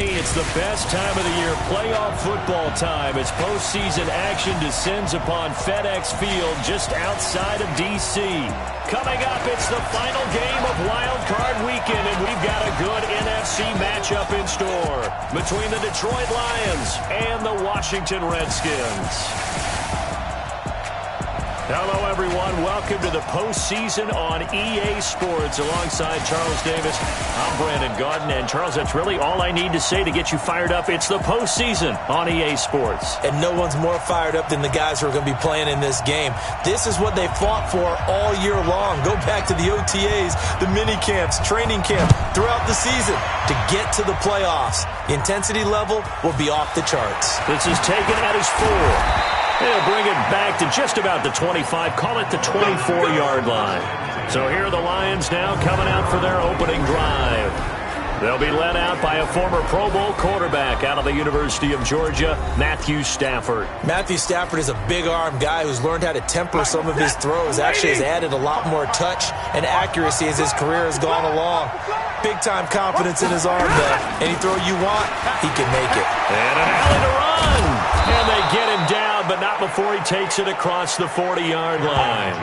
me, it's the best time of the year, playoff football time, as postseason action descends upon FedEx Field just outside of D.C. Coming up, it's the final game of Wild Card Weekend, and we've got a good NFC matchup in store between the Detroit Lions and the Washington Redskins. Hello, everyone. Welcome to the postseason on EA Sports. Alongside Charles Davis, I'm Brandon Gaudin. And, Charles, that's really all I need to say to get you fired up. It's the postseason on EA Sports. And no one's more fired up than the guys who are going to be playing in this game. This is what they fought for all year long. Go back to the OTAs, the mini camps, training camp, throughout the season to get to the playoffs. The intensity level will be off the charts. This is taken at his 4. They'll bring it back to just about the 25, call it the 24-yard line. So here are the Lions now coming out for their opening drive. They'll be led out by a former Pro Bowl quarterback out of the University of Georgia, Matthew Stafford. Matthew Stafford is a big-arm guy who's learned how to temper some of his throws. Actually has added a lot more touch and accuracy as his career has gone along. Big-time confidence in his arm, though. Any throw you want, he can make it. And an alley to run. And they get him down, but not before he takes it across the 40-yard line.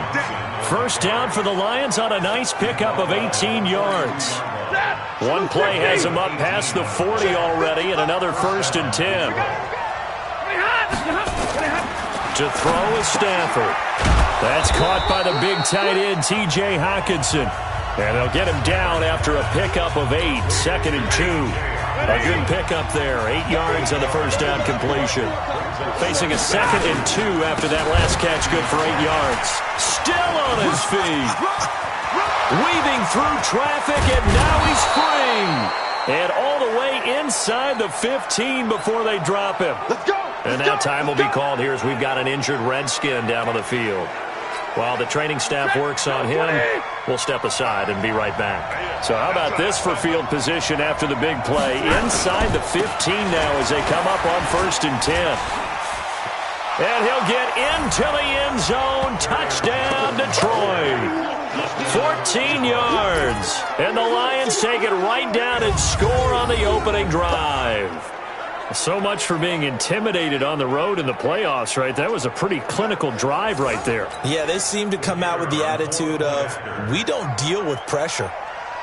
First down for the Lions on a nice pickup of 18 yards. One play has him up past the 40 already, and another 1st and 10. To throw is Stafford. That's caught by the big tight end, T.J. Hockenson. And they'll get him down after a pickup of 8, 2nd and 2. A good pickup there, 8 yards on the first down completion. Facing a 2nd and 2 after that last catch, good for 8 yards. Still on his feet. Weaving through traffic, and now he's free. And all the way inside the 15 before they drop him. Let's go. And now time will be called here as we've got an injured Redskin down on the field. While the training staff works on him, we'll step aside and be right back. So how about this for field position after the big play? Inside the 15 now as they come up on 1st and 10. And he'll get into the end zone. Touchdown, Detroit. 14 yards. And the Lions take it right down and score on the opening drive. So much for being intimidated on the road in the playoffs, right? That was a pretty clinical drive right there. Yeah, they seem to come out with the attitude of, we don't deal with pressure.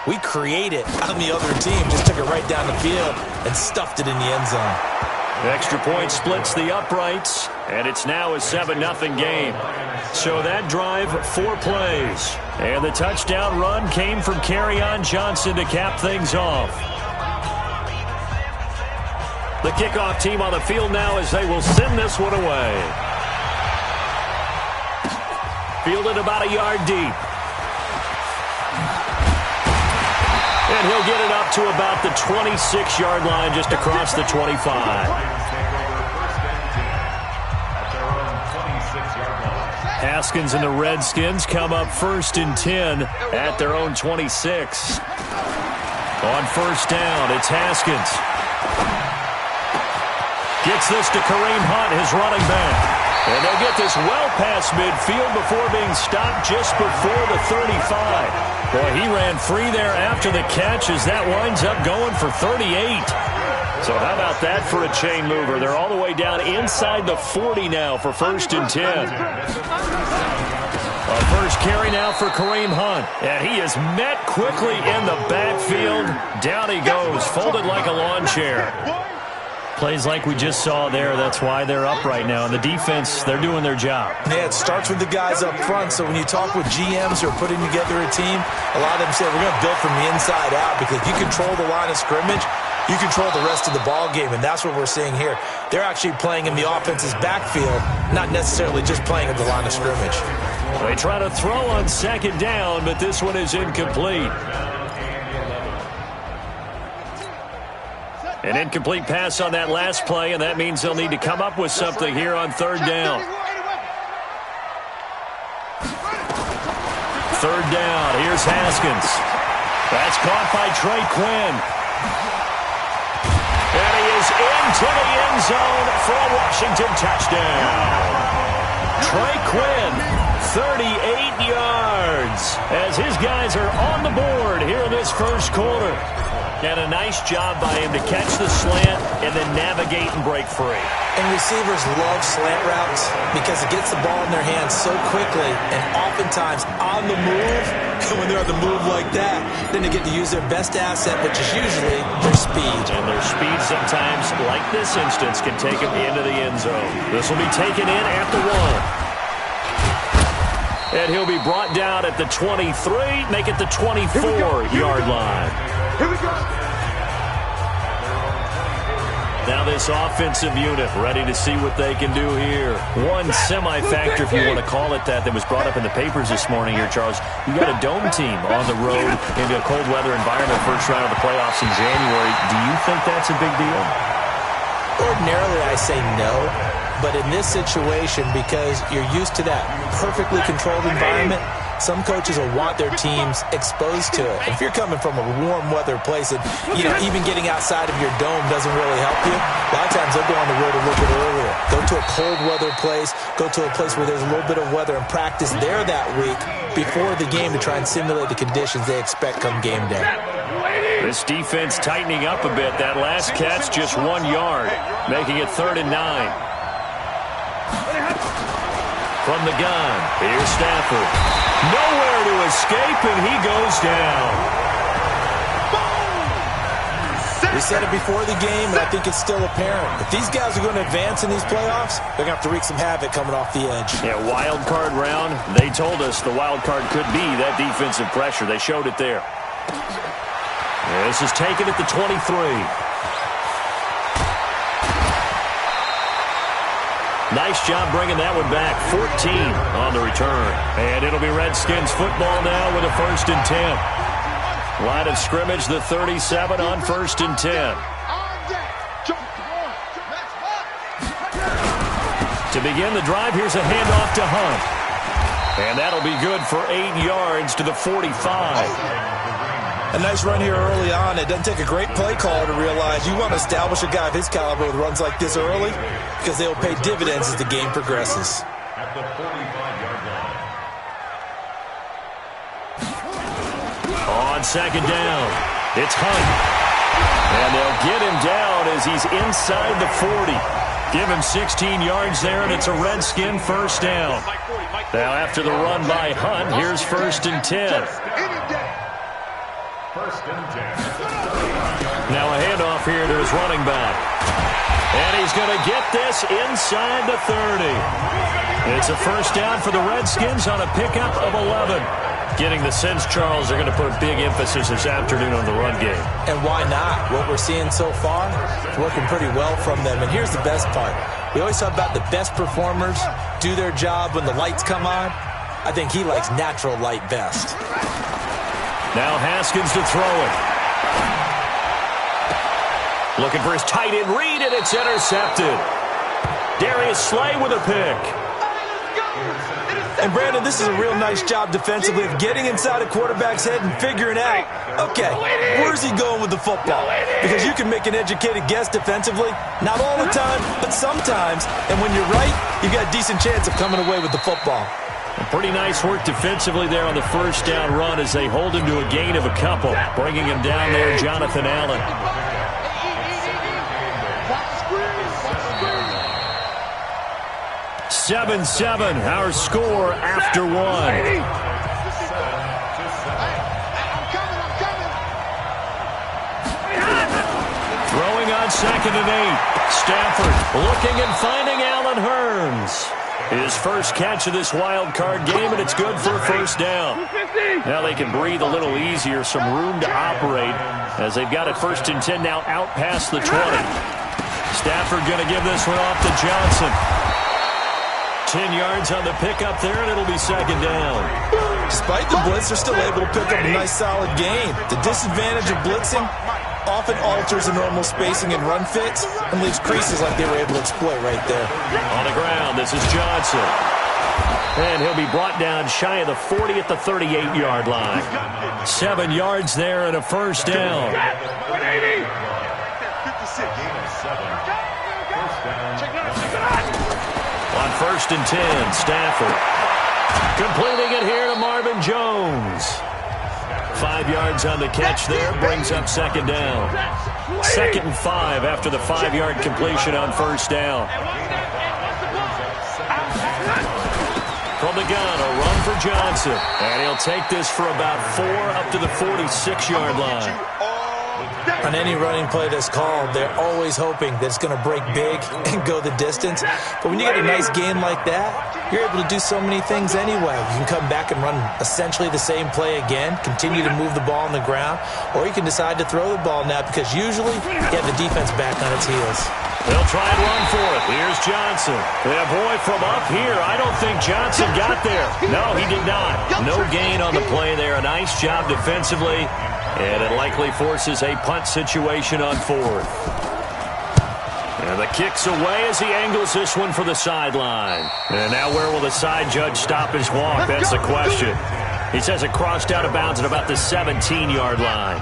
We create it on the other team. Just took it right down the field and stuffed it in the end zone. The extra point splits the uprights, and it's now a 7-0 game. So that drive, 4 plays. And the touchdown run came from Kerryon Johnson to cap things off. The kickoff team on the field now as they will send this one away. Fielded about a yard deep. And he'll get it up to about the 26-yard line just across the 25. Haskins and the Redskins come up 1st and 10 at their own 26. On 1st down, it's Haskins. Gets this to Kareem Hunt, his running back. And they'll get this well past midfield before being stopped just before the 35. Boy, he ran free there after the catch as that winds up going for 38. So how about that for a chain mover? They're all the way down inside the 40 now for 1st and 10. A first carry now for Kareem Hunt. And he is met quickly in the backfield. Down he goes, folded like a lawn chair. Plays like we just saw there. That's why they're up right now. And the defense, they're doing their job. Yeah, it starts with the guys up front. So when you talk with GMs who are putting together a team, a lot of them say we're going to build from the inside out, because if you control the line of scrimmage, you control the rest of the ball game, and that's what we're seeing here. They're actually playing in the offense's backfield, not necessarily just playing at the line of scrimmage. They try to throw on 2nd down, but this one is incomplete. An incomplete pass on that last play, and that means they'll need to come up with something here on 3rd down. 3rd down, here's Haskins. That's caught by Trey Quinn. And he is into the end zone for a Washington touchdown. Trey Quinn, 38 yards, as his guys are on the board here in this 1st quarter. And a nice job by him to catch the slant and then navigate and break free. And receivers love slant routes because it gets the ball in their hands so quickly and oftentimes on the move. When they're on the move like that, then they get to use their best asset, which is usually their speed. And their speed sometimes, like this instance, can take them into the end zone. This will be taken in at the 1. And he'll be brought down at the 23, make it the 24-yard line. Here we go. Now this offensive unit ready to see what they can do here. One semi-factor, if you want to call it that was brought up in the papers this morning here, Charles. You got a dome team on the road into a cold weather environment, first round of the playoffs in January. Do you think that's a big deal? Ordinarily, I say no. But in this situation, because you're used to that perfectly controlled environment, some coaches will want their teams exposed to it. If you're coming from a warm weather place and, even getting outside of your dome doesn't really help you, a lot of times they'll go on the road a little bit earlier. Go to a cold weather place, go to a place where there's a little bit of weather and practice there that week before the game to try and simulate the conditions they expect come game day. This defense tightening up a bit. That last catch just 1 yard, making it 3rd and 9. From the gun, here's Stafford. Nowhere to escape, and he goes down. We said it before the game, and I think it's still apparent. If these guys are going to advance in these playoffs, they're going to have to wreak some havoc coming off the edge. Yeah, wild card round. They told us the wild card could be that defensive pressure. They showed it there. This is taken at the 23. Nice job bringing that one back. 14 on the return. And it'll be Redskins football now with a 1st and 10. Line of scrimmage, the 37 on 1st and 10. To begin the drive, here's a handoff to Hunt. And that'll be good for 8 yards to the 45. A nice run here early on. It doesn't take a great play caller to realize you want to establish a guy of his caliber with runs like this early because they'll pay dividends as the game progresses. At the 45-yard line. On 2nd down, it's Hunt. And they'll get him down as he's inside the 40. Give him 16 yards there, and it's a Redskin 1st down. Now after the run by Hunt, here's 1st and 10. Now a handoff here to his running back. And he's going to get this inside the 30. It's a 1st down for the Redskins on a pickup of 11. Getting the sense, Charles, they're going to put a big emphasis this afternoon on the run game. And why not? What we're seeing so far is working pretty well from them. And here's the best part. We always talk about the best performers do their job when the lights come on. I think he likes natural light best. Now Haskins to throw it. Looking for his tight end read, and it's intercepted. Darius Slay with a pick. And Brandon, this is a real nice job defensively of getting inside a quarterback's head and figuring out, okay, where's he going with the football? Because you can make an educated guess defensively. Not all the time, but sometimes. And when you're right, you've got a decent chance of coming away with the football. Pretty nice work defensively there on the 1st down run as they hold him to a gain of a couple. Bringing him down there, Jonathan Allen. 7-7, our score after 1. Throwing on 2nd and 8. Stafford looking and finding Allen Hurns. His first catch of this wild card game, and it's good for a 1st down. Now they can breathe a little easier, some room to operate as they've got it 1st and 10 now out past the 20. Stafford going to give this one off to Johnson. 10 yards on the pickup there, and it'll be 2nd down. Despite the blitz, they're still able to pick up a nice solid gain. The disadvantage of blitzing often alters the normal spacing and run fits and leaves creases like they were able to exploit right there. On the ground, this is Johnson. And he'll be brought down shy of the 40 at the 38-yard line. 7 yards there and a 1st down. On 1st and 10, Stafford completing it here to Marvin Jones. 5 yards on the catch there. Brings up second down. 2nd and 5 after the 5-yard completion on first down. From the gun, a run for Johnson. And he'll take this for about 4 up to the 46-yard line. On any running play that's called, they're always hoping that it's going to break big and go the distance. But when you get a nice gain like that, you're able to do so many things anyway. You can come back and run essentially the same play again, continue to move the ball on the ground, or you can decide to throw the ball now because usually you have the defense back on its heels. They'll try and run for it. Here's Johnson. Yeah, boy, from up here, I don't think Johnson got there. No, he did not. No gain on the play there. A nice job defensively. And it likely forces a punt situation on 4th. And the kick's away as he angles this one for the sideline. And now where will the side judge stop his walk? That's the question. He says it crossed out of bounds at about the 17-yard line.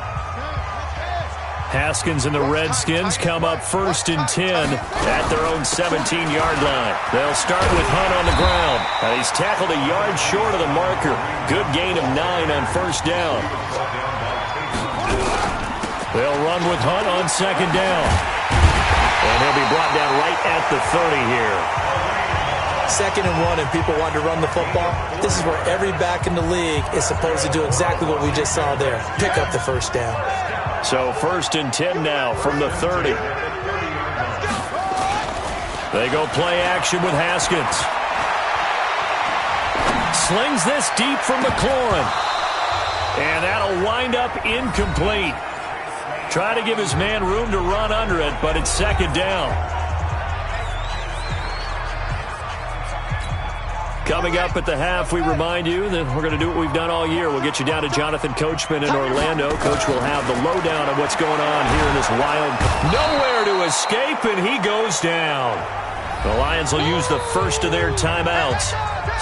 Haskins and the Redskins come up 1st and 10 at their own 17-yard line. They'll start with Hunt on the ground. He's tackled a yard short of the marker. Good gain of 9 on first down. They'll run with Hunt on 2nd down. And he'll be brought down right at the 30 here. 2nd and 1 and people want to run the football. This is where every back in the league is supposed to do exactly what we just saw there. Pick up the first down. So 1st and 10 now from the 30. They go play action with Haskins. Slings this deep from McLaurin. And that'll wind up incomplete. Try to give his man room to run under it, but it's 2nd down. Coming up at the half, we remind you that we're going to do what we've done all year. We'll get you down to Jonathan Coachman in Orlando. Coach will have the lowdown on what's going on here in this wild. Nowhere to escape, and he goes down. The Lions will use the first of their timeouts.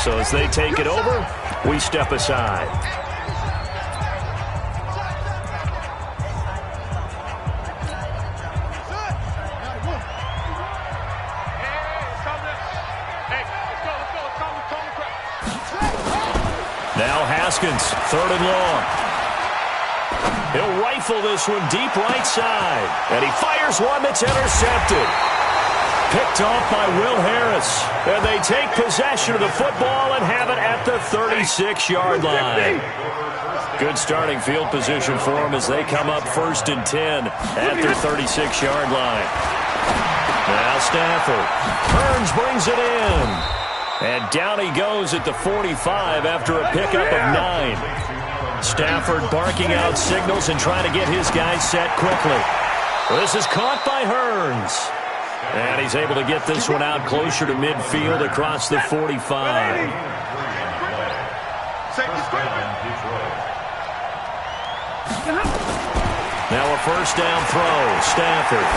So as they take it over, we step aside. Now Haskins, 3rd and long. He'll rifle this one deep right side. And he fires one that's intercepted. Picked off by Will Harris. And they take possession of the football and have it at the 36-yard line. Good starting field position for them as they come up 1st and 10 at their 36-yard line. Now Stafford. Burns brings it in. And down he goes at the 45 after a pickup of 9. Stafford barking out signals and trying to get his guys set quickly. This is caught by Hearns. And he's able to get this one out closer to midfield across the 45. Now a first down throw. Stafford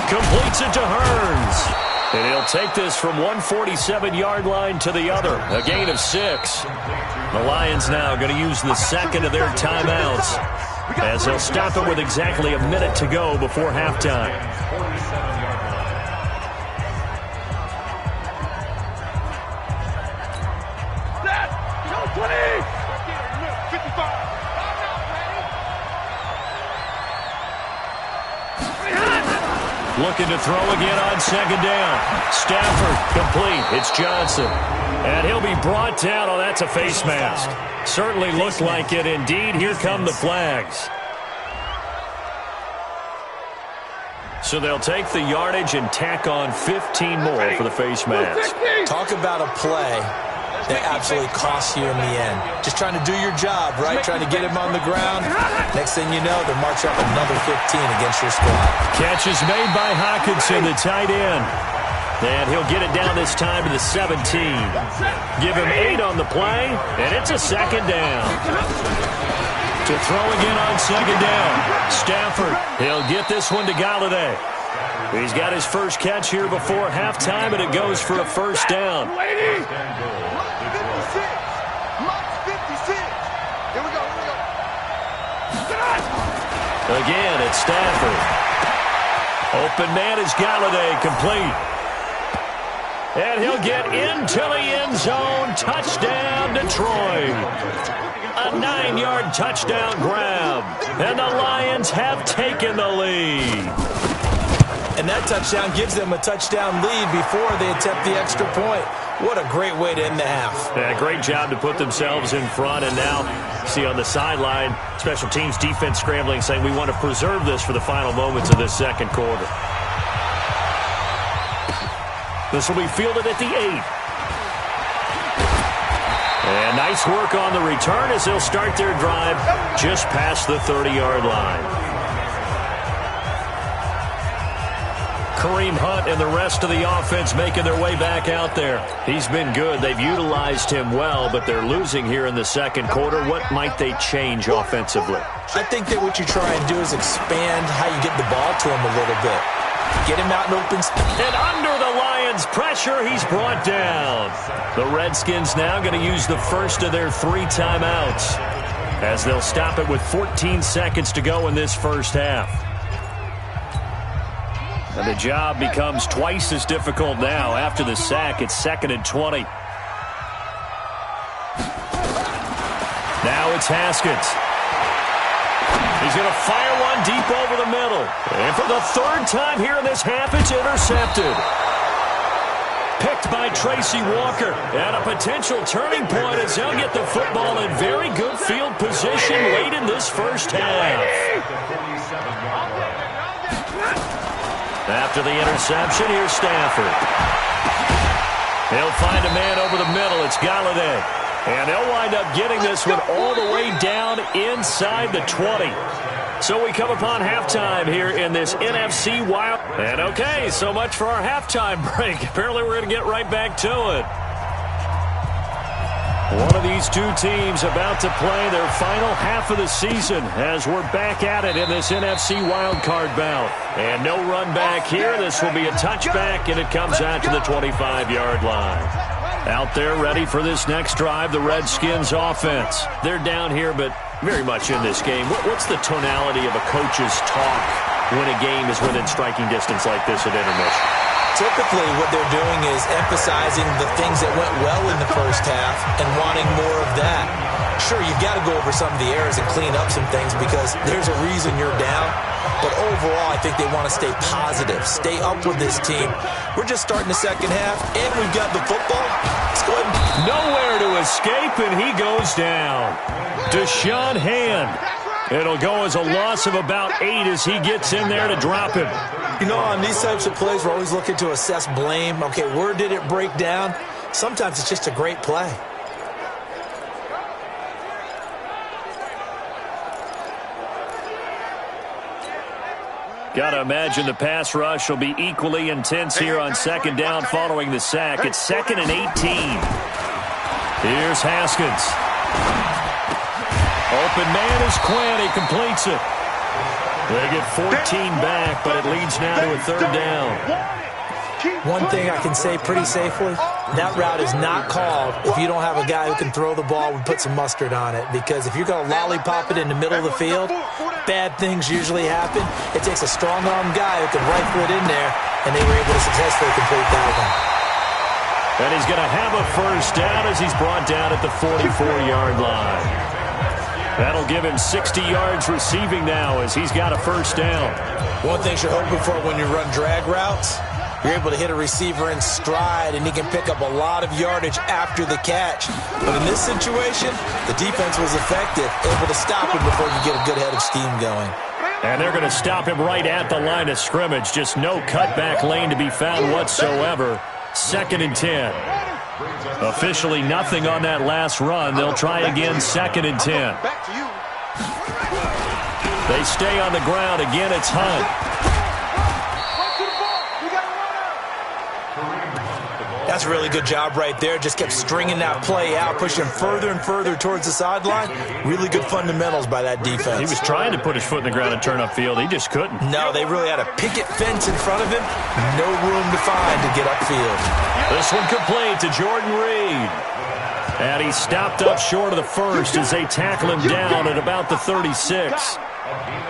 completes it to Hearns. And he'll take this from 147-yard line to the other. A gain of 6. The Lions now going to use the 2nd of their timeouts as they'll stop it with exactly a minute to go before halftime. Looking to throw again on 2nd down. Stafford complete. It's Johnson. And he'll be brought down. Oh, that's a face mask. Certainly looked like it. Indeed, here come the flags. So they'll take the yardage and tack on 15 more for the face mask. Talk about a play that absolutely costs you in the end. Just trying to do your job, right? Trying to get him on the ground. Next thing you know, they'll march up another 15 against your squad. Catch is made by Hockenson, the tight end. And he'll get it down this time to the 17. Give him 8 on the play, and it's a 2nd down. To throw again on 2nd down. Stafford, he'll get this one to Galladay. He's got his first catch here before halftime, and it goes for a first down. Again, it's Stafford. Open man is Galladay, complete. And he'll get into the end zone. Touchdown, Detroit. A 9-yard touchdown grab. And the Lions have taken the lead. And that touchdown gives them a touchdown lead before they attempt the extra point. What a great way to end the half. Yeah, great job to put themselves in front. And now, see on the sideline, special teams defense scrambling, saying we want to preserve this for the final moments of this second quarter. This will be fielded at the 8. And nice work on the return as they'll start their drive just past the 30-yard line. Kareem Hunt and the rest of the offense making their way back out there. He's been good. They've utilized him well, but they're losing here in the second quarter. What might they change offensively? I think that what you try and do is expand how you get the ball to him a little bit. Get him out in open space. And under the Lions' pressure, he's brought down. The Redskins now going to use the first of their 3 timeouts as they'll stop it with 14 seconds to go in this first half. And the job becomes twice as difficult now. After the sack, it's 2nd and 20. Now it's Haskins. He's going to fire one deep over the middle. And for the 3rd time here in this half, it's intercepted. Picked by Tracy Walker. And a potential turning point as they'll get the football in very good field position late in this first half. After the interception, here's Stafford. He'll find a man over the middle. It's Galladay. And they'll wind up getting this one all the way down inside the 20. So we come upon halftime here in this NFC Wild. And okay, so much for our halftime break. Apparently we're going to get right back to it. One of these two teams about to play their final half of the season as we're back at it in this NFC wildcard bout. And no run back here. This will be a touchback, and it comes out to the 25-yard line. Out there ready for this next drive, the Redskins offense. They're down here, but very much in this game. What's the tonality of a coach's talk when a game is within striking distance like this at intermission? Typically, what they're doing is emphasizing the things that went well in the first half and wanting more of that. Sure, you've got to go over some of the errors and clean up some things because there's a reason you're down. But overall, I think they want to stay positive, stay up with this team. We're just starting the second half, and we've got the football. Let's go ahead. Nowhere to escape, and he goes down. Deshaun Hand. It'll go as a loss of about 8 as he gets in there to drop him. You know, on these types of plays, we're always looking to assess blame. Okay, where did it break down? Sometimes it's just a great play. Got to imagine the pass rush will be equally intense here on second down following the sack. It's 2nd and 18. Here's Haskins. Open man is Quinn. He completes it. They get 14 back, but it leads now to a 3rd down. One thing I can say pretty safely, that route is not called if you don't have a guy who can throw the ball and put some mustard on it. Because if you're going to lollipop it in the middle of the field, bad things usually happen. It takes a strong-arm guy who can rifle it in there, and they were able to successfully complete that one. And he's going to have a 1st down as he's brought down at the 44-yard line. That'll give him 60 yards receiving now as he's got a 1st down. One thing you're hoping for when you run drag routes, you're able to hit a receiver in stride, and he can pick up a lot of yardage after the catch. But in this situation, the defense was effective, able to stop him before you get a good head of steam going. And they're going to stop him right at the line of scrimmage. Just no cutback lane to be found whatsoever. 2nd and 10. Officially nothing on that last run. They'll try again, 2nd and 10. They stay on the ground. Again, it's Hunt. That's a really good job right there. Just kept stringing that play out, pushing further and further towards the sideline. Really good fundamentals by that defense. He was trying to put his foot in the ground and turn upfield. He just couldn't. No, they really had a picket fence in front of him. No room to find to get upfield. This one complete to Jordan Reed. And he stopped up short of the 1st as they tackle him down at about the 36.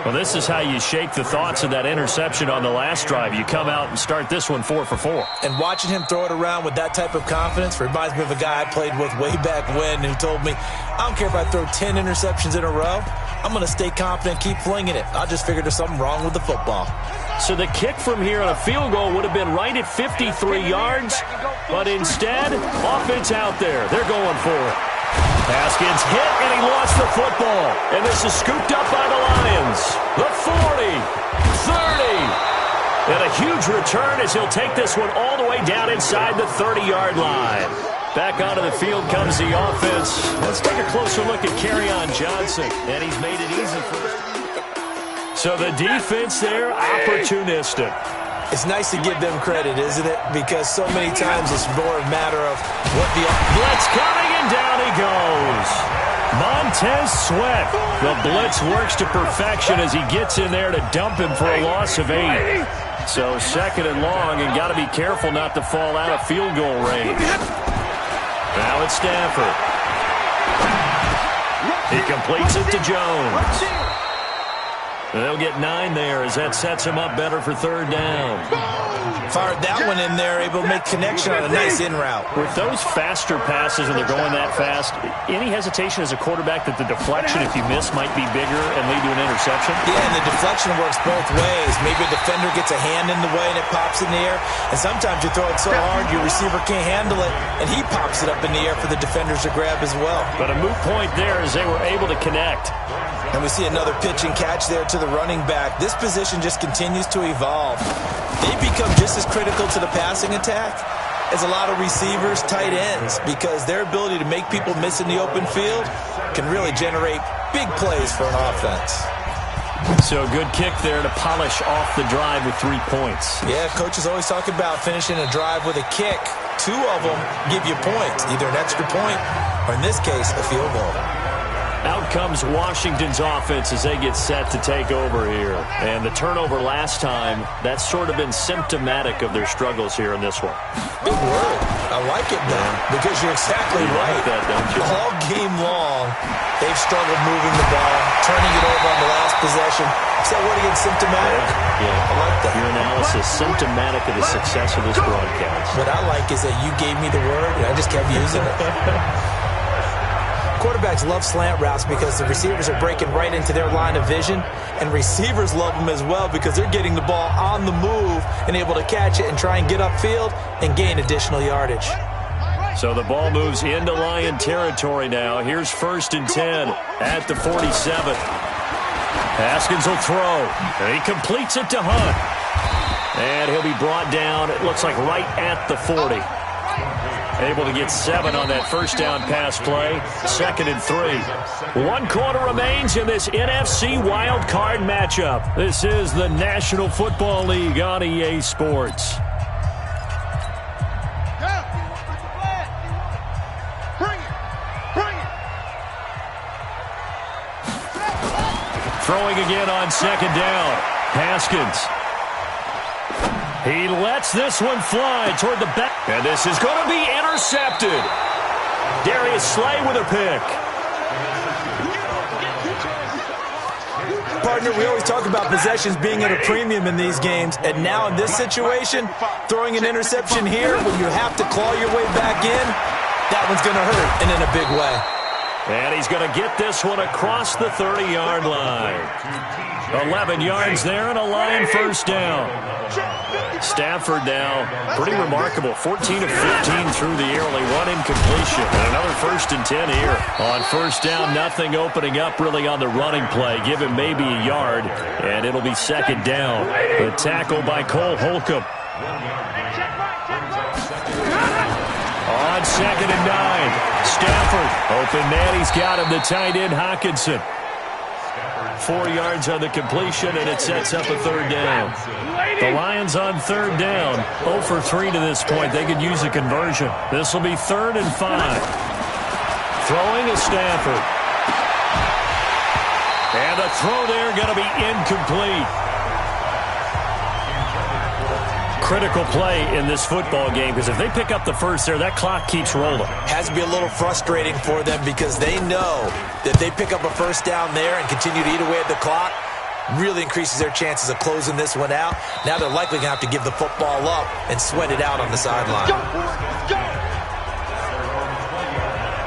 Well, this is how you shake the thoughts of that interception on the last drive. You come out and start this one 4 for 4. And watching him throw it around with that type of confidence reminds me of a guy I played with way back when who told me, I don't care if I throw 10 interceptions in a row. I'm going to stay confident, keep flinging it. I just figured there's something wrong with the football. So the kick from here on a field goal would have been right at 53 yards, but instead, offense out there. They're going for it. Haskins hit, and he lost the football. And this is scooped up by the Lions. The 40, 30. And a huge return as he'll take this one all the way down inside the 30-yard line. Back onto the field comes the offense. Let's take a closer look at Kerryon Johnson. And he's made it easy for us. So the defense there, opportunistic. It's nice to give them credit, isn't it? Because so many times it's more a matter of what the... Blitz coming, and down he goes. Montez Sweat. The blitz works to perfection as he gets in there to dump him for a loss of 8. So second and long, and got to be careful not to fall out of field goal range. Now it's Stafford. He completes it to Jones. They'll get 9 there as that sets him up better for third down. Fired that one in there, able to make connection on a nice in route. With those faster passes when they're going that fast, any hesitation as a quarterback that the deflection, if you miss, might be bigger and lead to an interception? Yeah, and the deflection works both ways. Maybe a defender gets a hand in the way and it pops in the air. And sometimes you throw it so hard your receiver can't handle it, and he pops it up in the air for the defenders to grab as well. But a moot point there as they were able to connect. And we see another pitch and catch there to the running back. This position just continues to evolve. They become just as critical to the passing attack as a lot of receivers, tight ends, because their ability to make people miss in the open field can really generate big plays for an offense. So a good kick there to polish off the drive with 3 points. Yeah, coaches always talk about finishing a drive with a kick. 2 of them give you points, either an extra point or, in this case, a field goal. Out comes Washington's offense as they get set to take over here. And the turnover last time, that's sort of been symptomatic of their struggles here in this one. Big word. I like it, though, because you're exactly right. Like that, don't you? All game long, they've struggled moving the ball, turning it over on the last possession. Is that word again, symptomatic? Yeah. I like that. Your analysis, symptomatic of the success of this broadcast. What I like is that you gave me the word, and I just kept using it. Quarterbacks love slant routes because the receivers are breaking right into their line of vision, and receivers love them as well because they're getting the ball on the move and able to catch it and try and get upfield and gain additional yardage. So the ball moves into Lion territory now. Here's 1st and 10 at the 47. Haskins will throw, and he completes it to Hunt. And he'll be brought down, it looks like right at the 40. Able to get 7 on that first down pass play. 2nd and 3. 1 quarter remains in this NFC wild card matchup. This is the National Football League on EA Sports. Throwing again on 2nd down. Haskins. He lets this one fly toward the back. And this is going to be intercepted. Darius Slay with a pick. Partner, we always talk about possessions being at a premium in these games. And now in this situation, throwing an interception here when you have to claw your way back in, that one's going to hurt, and in a big way. And he's going to get this one across the 30-yard line. 11 yards there and a Lion first down. Stafford now, pretty remarkable. 14 of 15 through the air, only 1 incompletion. And another 1st and 10 here. On first down, nothing opening up really on the running play. Give him maybe a yard, and it'll be 2nd down. The tackle by Cole Holcomb. On 2nd and 9, Stafford. Open man, he's got him. The tight end, Hockenson. 4 yards on the completion, and it sets up a 3rd down. The Lions on 3rd down. 0 for 3 to this point. They could use a conversion. This will be 3rd and 5. Throwing is Stafford. And the throw there going to be incomplete. Critical play in this football game, because if they pick up the first there, that clock keeps rolling. Has to be a little frustrating for them because they know that they pick up a first down there and continue to eat away at the clock, really increases their chances of closing this one out. Now they're likely going to have to give the football up and sweat it out on the sideline.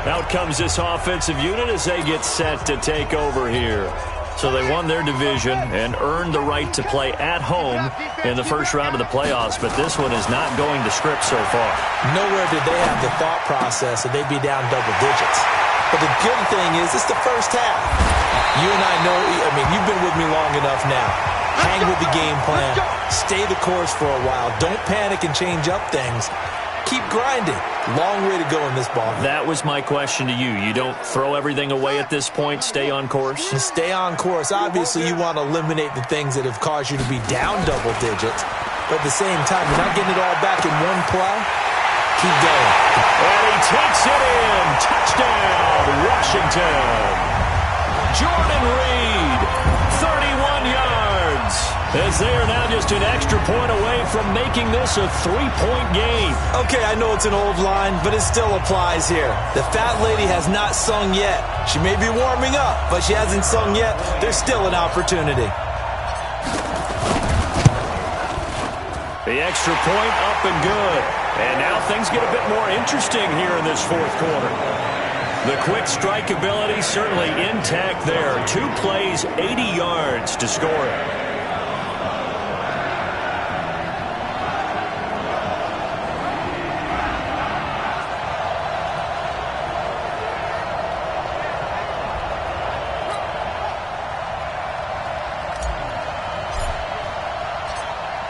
Out comes this offensive unit as they get set to take over here. So they won their division and earned the right to play at home in the first round of the playoffs, but this one is not going to script so far. Nowhere did they have the thought process that they'd be down double digits. But the good thing is it's the first half. You and I know, you've been with me long enough now. Hang with the game plan. Stay the course for a while. Don't panic and change up things. Keep grinding. Long way to go in this ball. That was my question to you. You don't throw everything away at this point? Stay on course? And stay on course. Obviously, you want to eliminate the things that have caused you to be down double digits. But at the same time, you're not getting it all back in one play. Keep going. And he takes it in. Touchdown, Washington. Jordan Reed, 31 yards. As they are now just an extra point away from making this a 3-point game. Okay, I know it's an old line, but it still applies here. The fat lady has not sung yet. She may be warming up, but she hasn't sung yet. There's still an opportunity. The extra point up and good. And now things get a bit more interesting here in this fourth quarter. The quick strike ability certainly intact there. 2 plays, 80 yards to score it.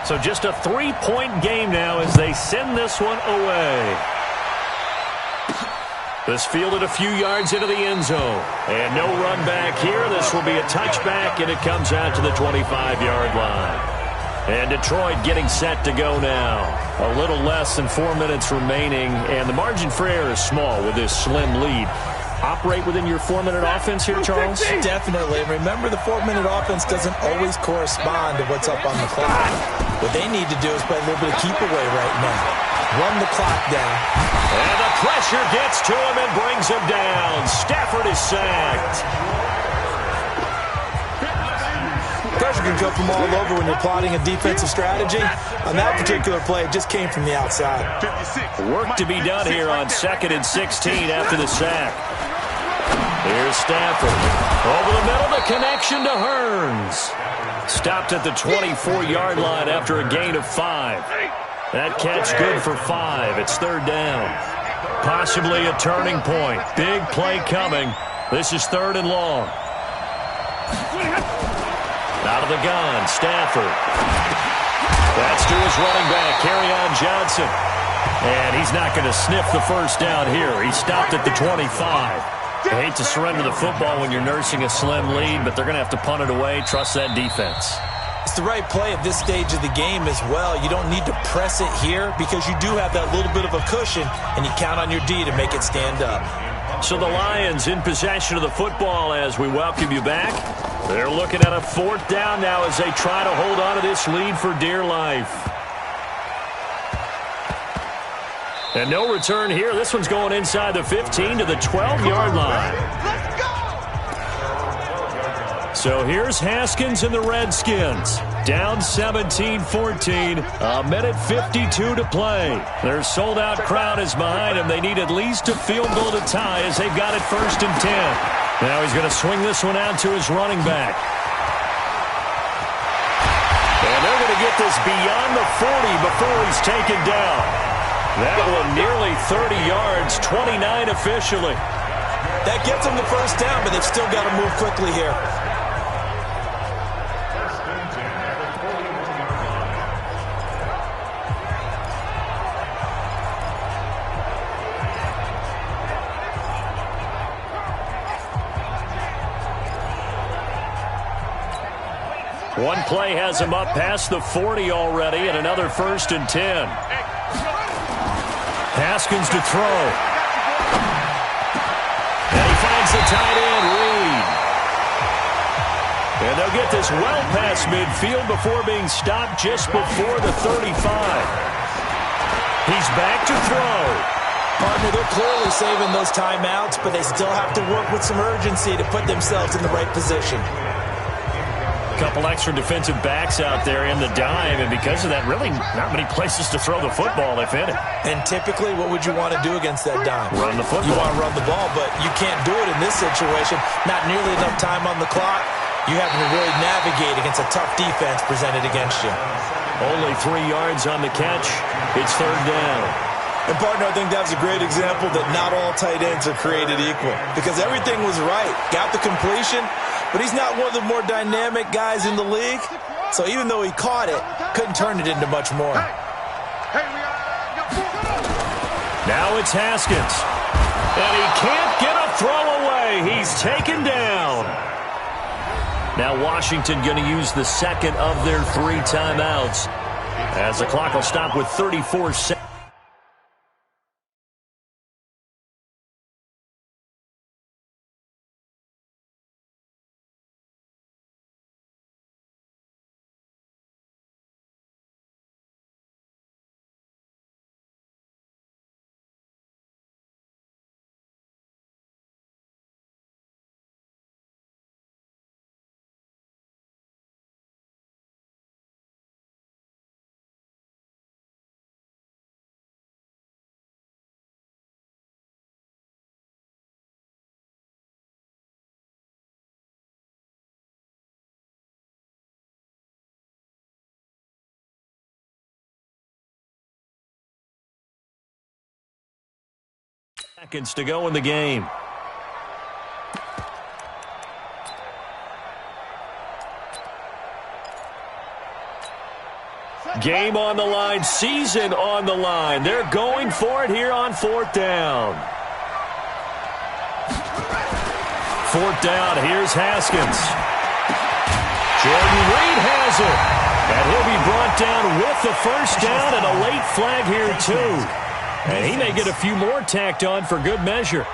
So just a 3-point game now as they send this one away. This fielded a few yards into the end zone. And no run back here. This will be a touchback, and it comes out to the 25-yard line. And Detroit getting set to go now. A little less than 4 minutes remaining, and the margin for error is small with this slim lead. Operate within your 4-minute offense here, Charles? Definitely. And remember, the 4-minute offense doesn't always correspond to what's up on the clock. What they need to do is play a little bit of keep away right now. Run the clock down. And the pressure gets to him and brings him down. Stafford is sacked. Pressure can come from all over when you're plotting a defensive strategy. On that particular play, it just came from the outside. Work to be done here on 2nd and 16 after the sack. Here's Stafford. Over the middle, the connection to Hearns. Stopped at the 24-yard line after a gain of 5. That catch good for 5. It's 3rd down. Possibly a turning point. Big play coming. This is 3rd and long. Out of the gun, Stafford. That's to his running back, Kerryon Johnson. And he's not going to sniff the first down here. He stopped at the 25. I hate to surrender the football when you're nursing a slim lead, but they're going to have to punt it away. Trust that defense. It's the right play at this stage of the game as well. You don't need to press it here because you do have that little bit of a cushion, and you count on your D to make it stand up. So the Lions in possession of the football as we welcome you back. They're looking at a 4th down now as they try to hold on to this lead for dear life. And no return here. This one's going inside the 15 to the 12-yard line. Let's go! So here's Haskins and the Redskins. Down 17-14. A minute 52 to play. Their sold-out crowd is behind them. They need at least a field goal to tie as they've got it 1st and 10. Now he's going to swing this one out to his running back. And they're going to get this beyond the 40 before he's taken down. That one nearly 30 yards, 29 officially. That gets them the first down, but they've still got to move quickly here. One play has him up past the 40 already, and another 1st and 10. Haskins to throw. And he finds the tight end, Reed. And they'll get this well past midfield before being stopped just before the 35. He's back to throw. Partner, they're clearly saving those timeouts, but they still have to work with some urgency to put themselves in the right position. Couple extra defensive backs out there in the dime, and because of that, really not many places to throw the football, if any. And typically, what would you want to do against that dime? Run the football. You want to run the ball, but you can't do it in this situation. Not nearly enough time on the clock. You having to really navigate against a tough defense presented against you. Only 3 yards on the catch. It's third down. And, partner, I think that was a great example that not all tight ends are created equal because everything was right. Got the completion, but he's not one of the more dynamic guys in the league. So even though he caught it, couldn't turn it into much more. Now it's Haskins. And he can't get a throw away. He's taken down. Now Washington going to use the second of their 3 timeouts as the clock will stop with 34 seconds. Seconds to go in the game. Game on the line, season on the line. They're going for it here on 4th down. 4th down, here's Haskins. Jordan Reed has it. And he'll be brought down with the first down and a late flag here too. And he may get a few more tacked on for good measure.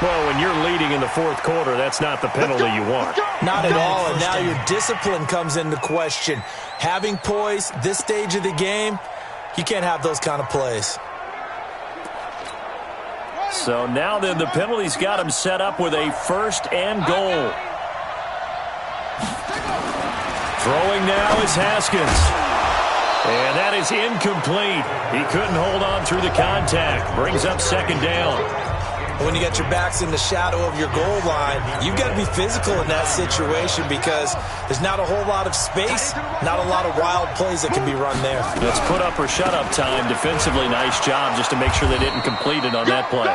Well, when you're leading in the 4th quarter, that's not the penalty you want. Not at all, and now your discipline comes into question. Having poise this stage of the game, you can't have those kind of plays. So now then the penalty's got him set up with a 1st and goal. Throwing now is Haskins. And that is incomplete. He couldn't hold on through the contact. Brings up 2nd down. When you got your backs in the shadow of your goal line, you've got to be physical in that situation because there's not a whole lot of space, not a lot of wild plays that can be run there. It's put up or shut up time. Defensively, nice job just to make sure they didn't complete it on that play.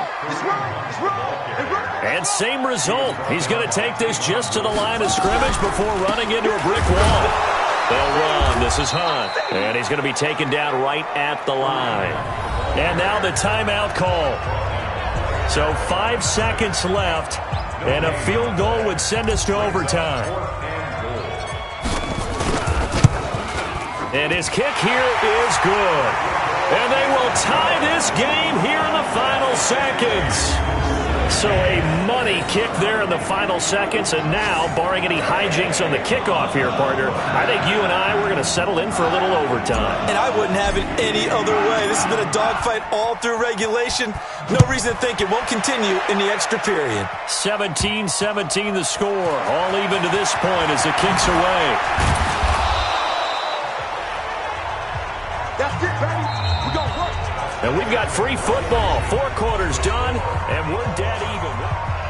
And same result. He's going to take this just to the line of scrimmage before running into a brick wall. They'll run. This is Hunt. And he's going to be taken down right at the line. And now the timeout call. So 5 seconds left, and a field goal would send us to overtime. And his kick here is good. And they will tie this game here in the final seconds. So a money kick there in the final seconds, and now, barring any hijinks on the kickoff here, partner, I think you and I, we're going to settle in for a little overtime. And I wouldn't have it any other way. This has been a dogfight all through regulation. No reason to think it won't continue in the extra period. 17-17 the score. All even to this point as the kick's away. That's it, baby. We're going to work. And we've got free football. 4 quarters done, and we're dead even.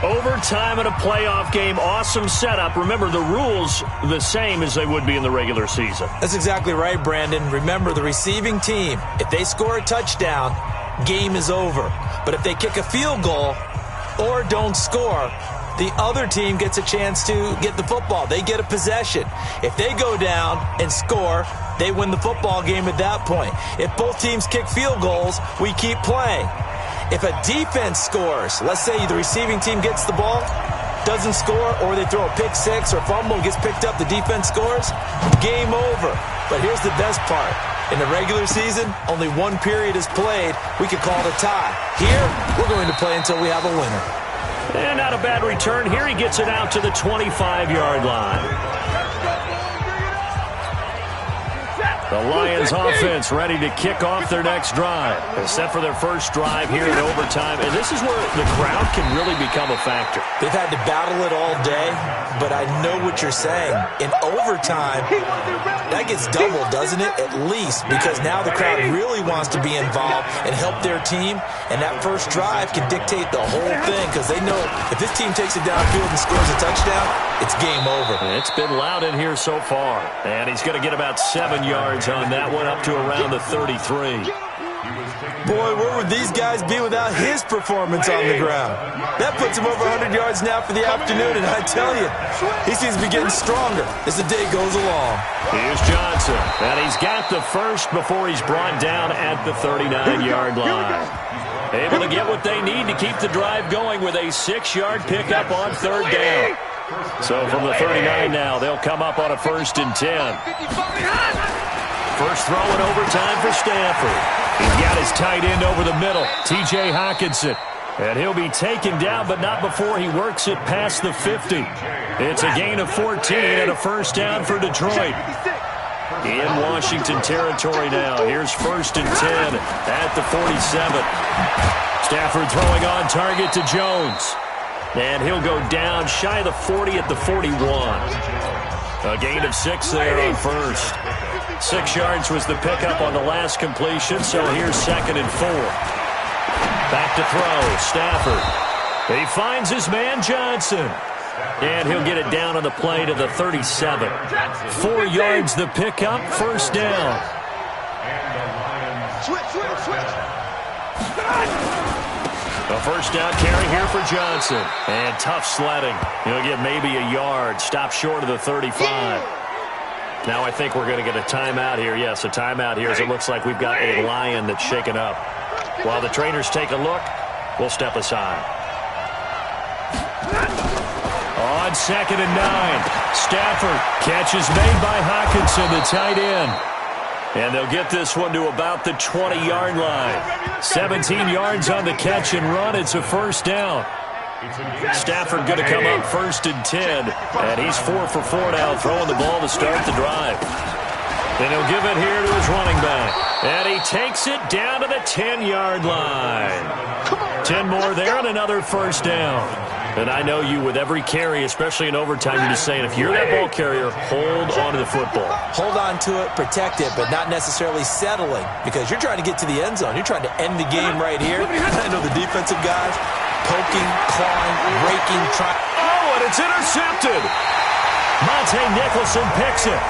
Overtime in a playoff game. Awesome setup. Remember, the rules the same as they would be in the regular season. That's exactly right, Brandon. Remember, the receiving team, if they score a touchdown, game is over. But if they kick a field goal or don't score, the other team gets a chance to get the football. They get a possession. If they go down and score, they win the football game at that point. If both teams kick field goals, we keep playing. If a defense scores, let's say the receiving team gets the ball, doesn't score, or they throw a pick six or fumble, gets picked up, the defense scores, game over. But here's the best part. In the regular season, only 1 period is played. We could call it a tie. Here, we're going to play until we have a winner. And not a bad return. Here he gets it out to the 25-yard line. The Lions offense ready to kick off their next drive. They're set for their first drive here in overtime, and this is where the crowd can really become a factor. They've had to battle it all day, but I know what you're saying. In overtime, that gets doubled, doesn't it? At least, because now the crowd really wants to be involved and help their team, and that first drive can dictate the whole thing because they know if this team takes it downfield and scores a touchdown, it's game over. It's been loud in here so far, and he's going to get about 7 yards on that one, up to around the 33. Boy, where would these guys be without his performance on the ground? That puts him over 100 yards now for the afternoon, and I tell you, he seems to be getting stronger as the day goes along. Here's Johnson, and he's got the first before he's brought down at the 39-yard line. Able to get what they need to keep the drive going with a 6-yard pickup on third down. So from the 39 now, they'll come up on a 1st and 10. First throw in overtime for Stanford. He's got his tight end over the middle, T.J. Hockenson. And he'll be taken down, but not before he works it past the 50. It's a gain of 14 and a first down for Detroit. In Washington territory now. Here's 1st and 10 at the 47. Stafford throwing on target to Jones. And he'll go down shy of the 40 at the 41. A gain of 6 there on first. 6 yards was the pickup on the last completion, so here's 2nd and 4. Back to throw, Stafford. He finds his man Johnson. And he'll get it down on the play to the 37. 4 yards the pickup, first down. A first down carry here for Johnson. And tough sledding. He'll get maybe a yard. Stop short of the 35. Now I think we're going to get a timeout here. Yes, a timeout here as it looks like we've got a Lion that's shaken up. While the trainers take a look, we'll step aside. On 2nd and 9, Stafford. Catch is made by Hockenson, the tight end. And they'll get this one to about the 20-yard line. 17 yards on the catch and run. It's a first down. Stafford going to come up 1st and 10. And he's 4 for 4 now, throwing the ball to start the drive. Then he'll give it here to his running back. And he takes it down to the 10-yard line. 10 more there and another first down. And I know you, with every carry, especially in overtime, you're just saying, if you're that ball carrier, hold on to the football. Hold on to it, protect it, but not necessarily settling, because you're trying to get to the end zone. You're trying to end the game right here. I know the defensive guys poking, clawing, raking, trying. Oh, and it's intercepted. Monte Nicholson picks it.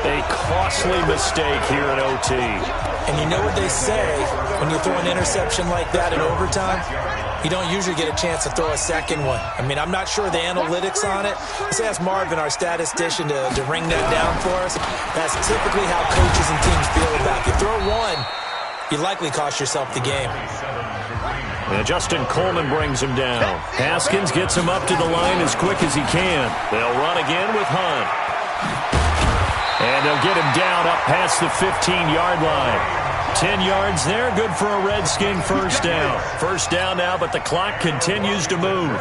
A costly mistake here in OT. And you know what they say, when you throw an interception like that in overtime, you don't usually get a chance to throw a second one. I mean, I'm not sure the analytics on it. Let's ask Marvin, our statistician, to ring that down for us. That's typically how coaches and teams feel about it. You throw one, you likely cost yourself the game. And Justin Coleman brings him down. Haskins gets him up to the line as quick as he can. They'll run again with Hunt. And they'll get him down up past the 15-yard line. 10 yards there, good for a Redskin first down. First down now, but the clock continues to move.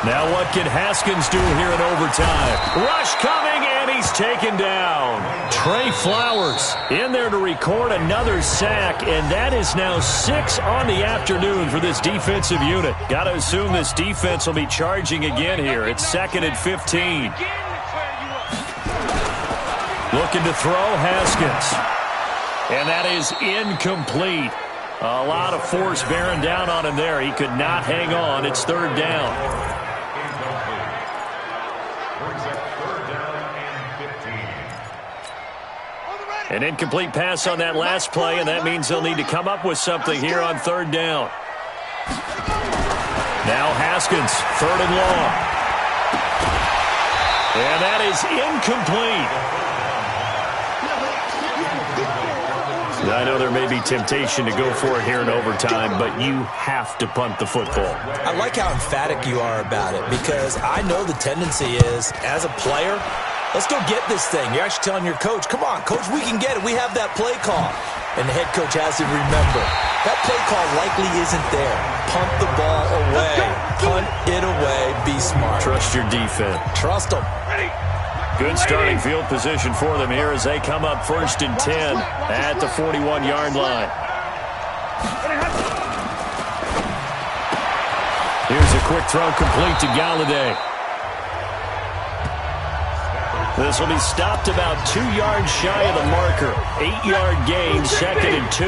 Now what can Haskins do here in overtime? Rush coming, and he's taken down. Trey Flowers in there to record another sack, and that is now 6 on the afternoon for this defensive unit. Got to assume this defense will be charging again here. It's 2nd and 15. Looking to throw, Haskins. And that is incomplete. A lot of force bearing down on him there. He could not hang on. It's 3rd down. An incomplete pass on that last play, and that means they'll need to come up with something here on 3rd down. Now Haskins, 3rd and long. And that is incomplete. I know there may be temptation to go for it here in overtime, but you have to punt the football. I like how emphatic you are about it, because I know the tendency is, as a player, let's go get this thing. You're actually telling your coach, come on, coach, we can get it. We have that play call. And the head coach has to remember, that play call likely isn't there. punt the ball away. Punt it away. Be smart. Trust your defense. Trust them. Good starting field position for them here as they come up 1st and 10 at the 41-yard line. Here's a quick throw complete to Galladay. This will be stopped about 2 yards shy of the marker. 8-yard gain, 2nd and 2.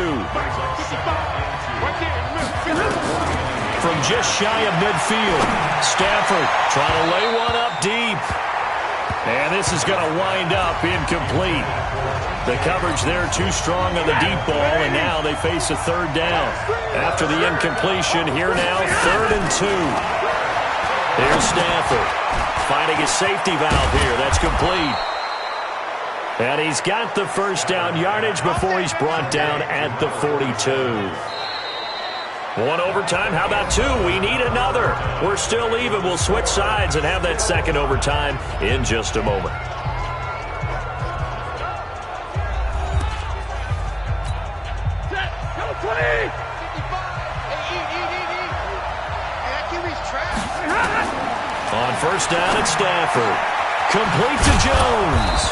From just shy of midfield, Stafford trying to lay one up deep. And this is going to wind up incomplete. The coverage there too strong on the deep ball, and now they face a 3rd down. After the incompletion, here now, 3rd and 2. Here's Stafford finding his safety valve here. That's complete. And he's got the 1st down yardage before he's brought down at the 42. 1 overtime. How about 2? We need another. We're still even. We'll switch sides and have that 2nd overtime in just a moment. On 1st down, it's Stafford. Complete to Jones.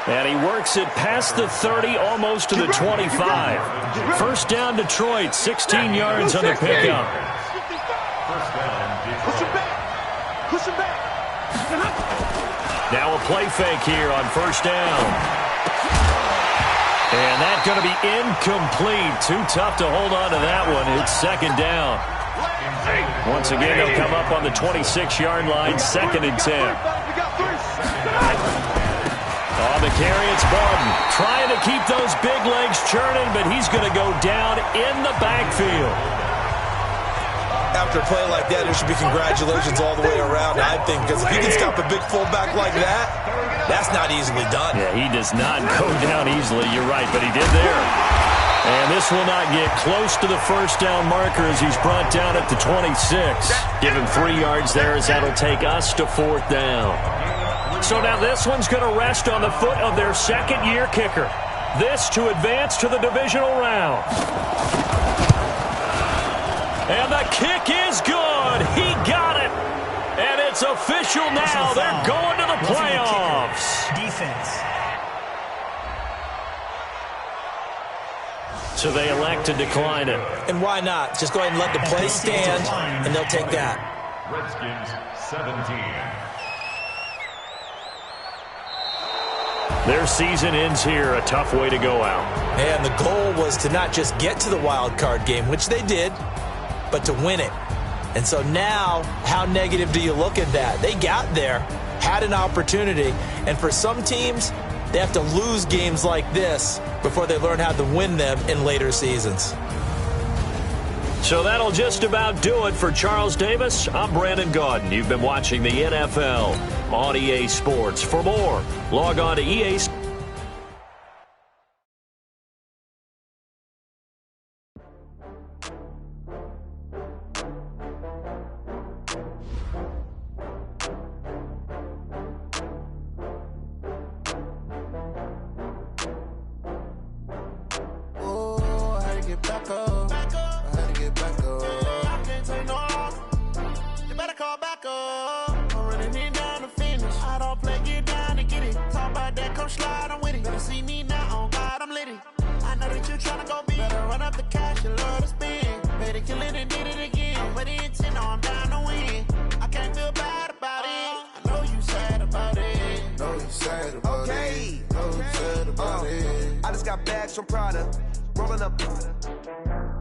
And he works it past the 30, almost to the 25. 1st down, Detroit, 16 yards on the pickup. Push him back. Now a play fake here on 1st down. And that's going to be incomplete. Too tough to hold on to that one. It's 2nd down. Once again, they'll come up on the 26-yard line, 2nd and 10. On the carry, it's Barton. Trying to keep those big legs churning, but he's going to go down in the backfield. After a play like that, there should be congratulations all the way around, I think, because if you can stop a big fullback like that, that's not easily done. Yeah, he does not go down easily. You're right, but he did there. And this will not get close to the 1st down marker as he's brought down at the 26. Give him 3 yards there as that'll take us to 4th down. So now this one's going to rest on the foot of their 2nd-year kicker. This to advance to the divisional round. And the kick is good. He got it. And it's official now. They're going to the playoffs. Defense. So they elect to decline it. And why not? Just go ahead and let the play stand, and they'll take that. Redskins 17. Their season ends here. A tough way to go out. And the goal was to not just get to the wild card game, which they did, but to win it. And so now, how negative do you look at that? They got there, had an opportunity, and for some teams, they have to lose games like this before they learn how to win them in later seasons. So that'll just about do it for Charles Davis. I'm Brandon Gaudin. You've been watching the NFL on EA Sports. For more, log on to EA Sports.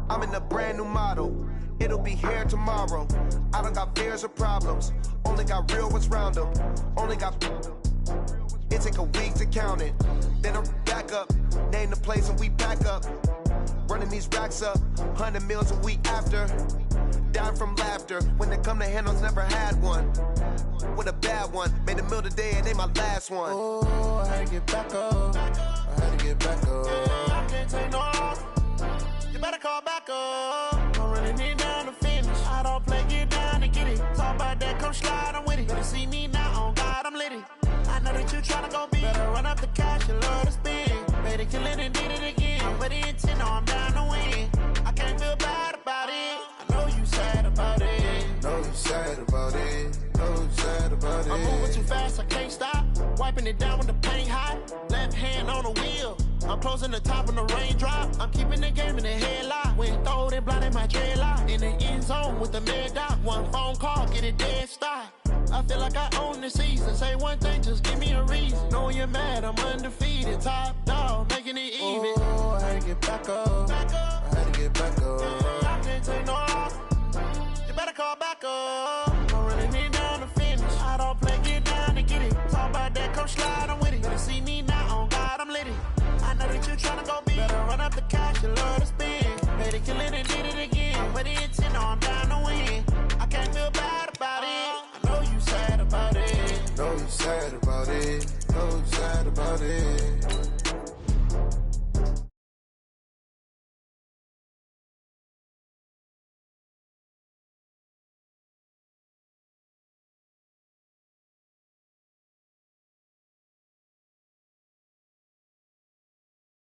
I'm in a brand new model. It'll be here tomorrow. I don't got fears or problems. Only got real ones round them. Only got. It take a week to count it. Then I back up. Name the place and we back up. Running these racks up. 100 meals a week after. Down from laughter. When they come to handles, never had one. With a bad one. Made a meal today and they my last one. Oh, I had to get back up. I had to get back up. I can't take no off. You better call back up. I'm running it down to finish. I don't play, get down and get it. Talk about that, come slide, I'm with it. Better see me now, on God, I'm litty. I know that you tryna go big. Better run up the cash, you love to spin. Better kill it and did it again. But the intent, no, I'm down to win. I can't feel bad about it. I fast, I can't stop. Wiping it down with the paint hot. Left hand on the wheel. I'm closing the top on the raindrop. I'm keeping the game in the headlock. When throwed and blinded my dreadlock. In the end zone with the mad dot. One phone call, get it dead stop. I feel like I own the season. Say one thing, just give me a reason. Knowing you're mad, I'm undefeated. Top dog, making it even. Oh, I had to get back up. I had to get back up. I can't take no loss. You better call back up. I'm running it down to finish. I don't play, get down to get it. Talk about that, come slide, I'm with it. Better see me now, on God, I'm lit it. I know that you tryna go big. Better run up the cash, you love to spend. Better kill it and did it again. But the intent, no, I'm down to win.